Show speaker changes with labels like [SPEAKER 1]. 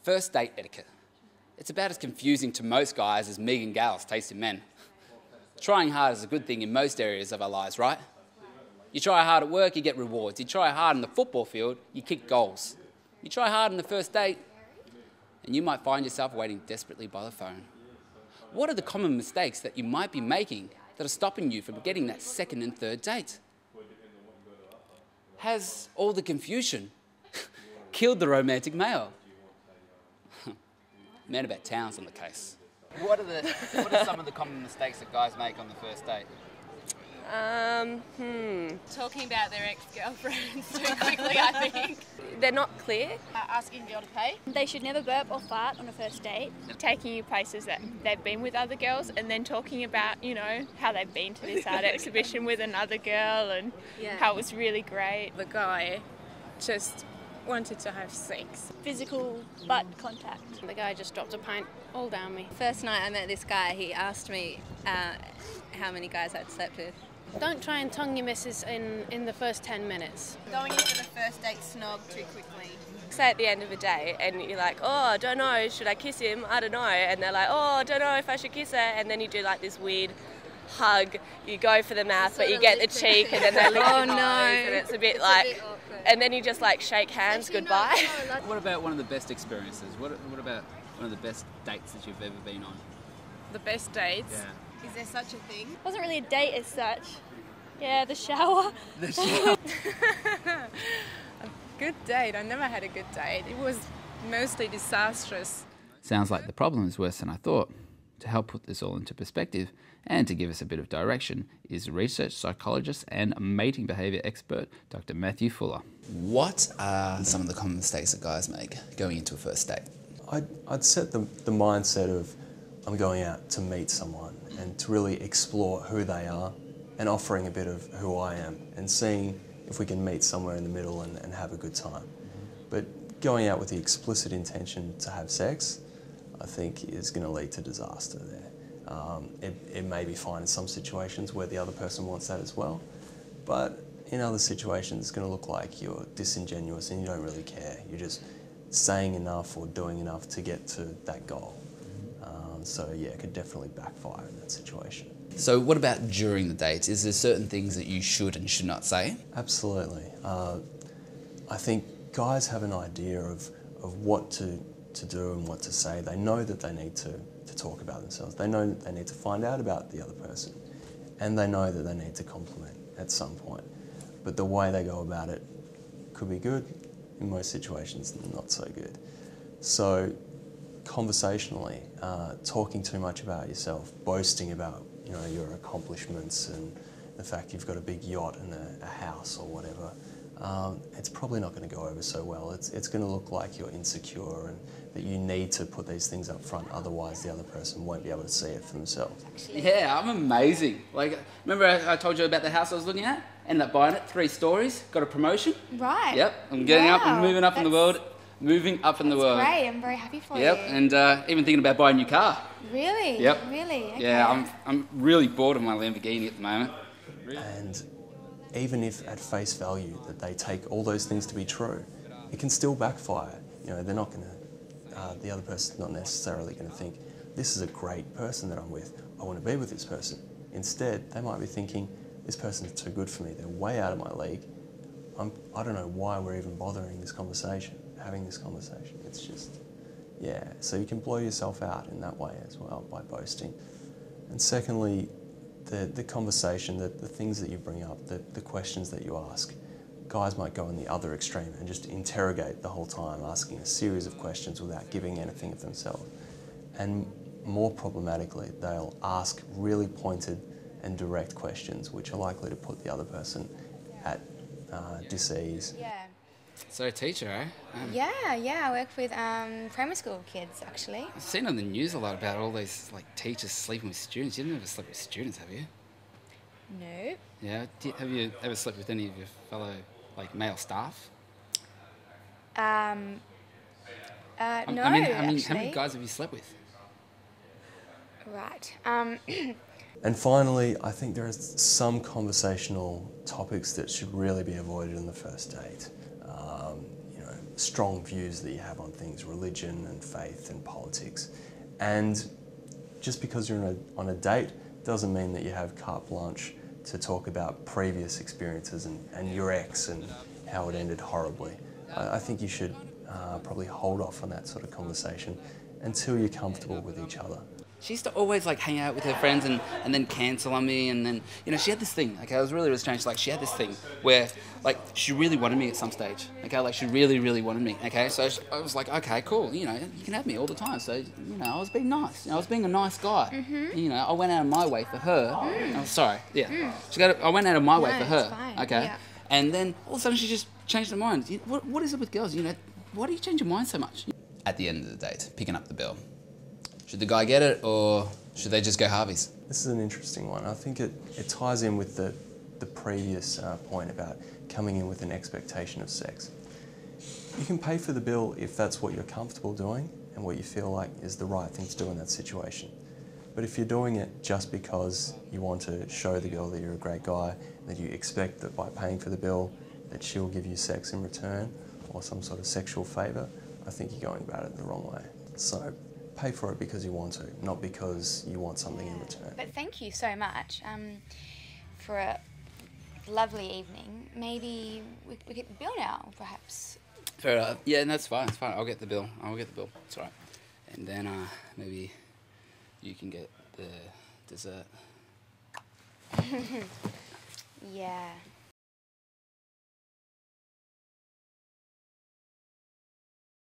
[SPEAKER 1] First date etiquette. It's about as confusing to most guys as Megan Gall's taste in men. Trying hard is a good thing in most areas of our lives, right? You try hard at work, you get rewards. You try hard in the football field, you kick goals. You try hard on the first date, and you might find yourself waiting desperately by the phone. What are the common mistakes that you might be making that are stopping you from getting that second and third date? Has all the confusion killed the romantic male? Man about town's on the case. What are some of the common mistakes that guys make on the first date?
[SPEAKER 2] Talking about their ex-girlfriends too quickly, I think.
[SPEAKER 3] They're not clear.
[SPEAKER 2] Asking a girl to pay.
[SPEAKER 4] They should never burp or fart on a first date.
[SPEAKER 3] Taking you places that they've been with other girls and then talking about, how they've been to this art exhibition with another girl and how it was really great.
[SPEAKER 5] The guy just wanted to have sex.
[SPEAKER 4] Physical butt contact.
[SPEAKER 2] The guy just dropped a pint all down me.
[SPEAKER 6] First night I met this guy, he asked me how many guys I'd slept with.
[SPEAKER 2] Don't try and tongue your missus in the first 10 minutes.
[SPEAKER 7] Going into the first date snog too quickly.
[SPEAKER 3] Say at the end of a day and you're like, oh, I don't know, should I kiss him? I don't know. And they're like, oh, I don't know if I should kiss her. And then you do like this weird hug. You go for the mouth, but you get the cheek and then they lick your nose. And it's a bit like, and then you just like shake hands, goodbye.
[SPEAKER 1] What about one of the best experiences? What about one of the best dates that you've ever been on?
[SPEAKER 5] The best dates?
[SPEAKER 1] Yeah.
[SPEAKER 7] Is there such a thing?
[SPEAKER 4] It wasn't really a date as such. Yeah, the shower.
[SPEAKER 1] The shower.
[SPEAKER 5] A good date? I never had a good date. It was mostly disastrous.
[SPEAKER 1] Sounds like the problem is worse than I thought. To help put this all into perspective and to give us a bit of direction is research psychologist and mating behaviour expert Dr. Matthew Fuller. What are some of the common mistakes that guys make going into a first date?
[SPEAKER 8] I'd set the mindset of I'm going out to meet someone and to really explore who they are and offering a bit of who I am and seeing if we can meet somewhere in the middle and have a good time. But going out with the explicit intention to have sex, I think is going to lead to disaster there. It may be fine in some situations where the other person wants that as well, but in other situations it's going to look like you're disingenuous and you don't really care. You're just saying enough or doing enough to get to that goal. So yeah, it could definitely backfire in that situation.
[SPEAKER 1] So what about during the date? Is there certain things that you should and should not say?
[SPEAKER 8] Absolutely. I think guys have an idea of what to do and what to say. They know that they need to talk about themselves. They know that they need to find out about the other person. And they know that they need to compliment at some point. But the way they go about it could be good, in most situations not so good. So conversationally, talking too much about yourself, boasting about your accomplishments and the fact you've got a big yacht and a house or whatever, it's probably not going to go over so well. It's going to look like you're insecure and that you need to put these things up front, otherwise the other person won't be able to see it for themselves.
[SPEAKER 1] Yeah, I'm amazing. Like, remember I told you about the house I was looking at? Ended up buying it, 3 stories, got a promotion.
[SPEAKER 4] Right.
[SPEAKER 1] Yep, I'm getting up and moving up in the world. Moving up in the world.
[SPEAKER 4] That's great, I'm very happy for you.
[SPEAKER 1] Yep, and even thinking about buying a new car.
[SPEAKER 4] Really?
[SPEAKER 1] Yep.
[SPEAKER 4] Really? Okay.
[SPEAKER 1] Yeah, I'm really bored of my Lamborghini at the moment.
[SPEAKER 8] And even if at face value that they take all those things to be true, it can still backfire. They're not going to, the other person's not necessarily going to think, this is a great person that I'm with, I want to be with this person. Instead, they might be thinking, this person's too good for me, they're way out of my league. I don't know why we're even bothering this conversation, having this conversation. It's just, yeah. So you can blow yourself out in that way as well by boasting. And secondly, the conversation, the things that you bring up, the questions that you ask. Guys might go in the other extreme and just interrogate the whole time, asking a series of questions without giving anything of themselves. And more problematically, they'll ask really pointed and direct questions, which are likely to put the other person at dis-ease.
[SPEAKER 4] Yeah.
[SPEAKER 1] So teacher, eh?
[SPEAKER 4] Yeah, I work with primary school kids, actually.
[SPEAKER 1] I've seen on the news a lot about all these teachers sleeping with students. You've never slept with students, have you?
[SPEAKER 4] No.
[SPEAKER 1] Yeah. Have you ever slept with any of your fellow male staff?
[SPEAKER 4] No,
[SPEAKER 1] I mean,
[SPEAKER 4] actually.
[SPEAKER 1] how many guys have you slept with?
[SPEAKER 4] Right.
[SPEAKER 8] And finally, I think there are some conversational topics that should really be avoided in the first date. strong views that you have on things, religion and faith and politics. And just because you're on a date doesn't mean that you have carte blanche to talk about previous experiences and your ex and how it ended horribly. I think you should probably hold off on that sort of conversation until you're comfortable with each other.
[SPEAKER 1] She used to always like hang out with her friends and then cancel on me, and then, you know, she had this thing, okay, it was really, really strange, like she had this thing where like she really wanted me at some stage, okay, like she really, really wanted me, okay, so I was like, okay, cool, you know, you can have me all the time, so, you know, I was being nice, you know, I was being a nice guy, you know, I went out of my way for her, oh, sorry, yeah, I went out of my way for her,
[SPEAKER 4] fine.
[SPEAKER 1] okay,
[SPEAKER 4] Yeah.
[SPEAKER 1] and then all of a sudden she just changed her mind. What is it with girls, you know, why do you change your mind so much? At the end of the date, picking up the bill. Should the guy get it, or should they just go Harvey's?
[SPEAKER 8] This is an interesting one. I think it ties in with the previous point about coming in with an expectation of sex. You can pay for the bill if that's what you're comfortable doing and what you feel like is the right thing to do in that situation. But if you're doing it just because you want to show the girl that you're a great guy, that you expect that by paying for the bill that she'll give you sex in return or some sort of sexual favour, I think you're going about it the wrong way. So pay for it because you want to, not because you want something in return.
[SPEAKER 4] But thank you so much for a lovely evening. Maybe we get the bill now, perhaps.
[SPEAKER 1] Fair enough. Yeah, and that's fine. It's fine. I'll get the bill. It's all right. And then maybe you can get the dessert.
[SPEAKER 4] Yeah.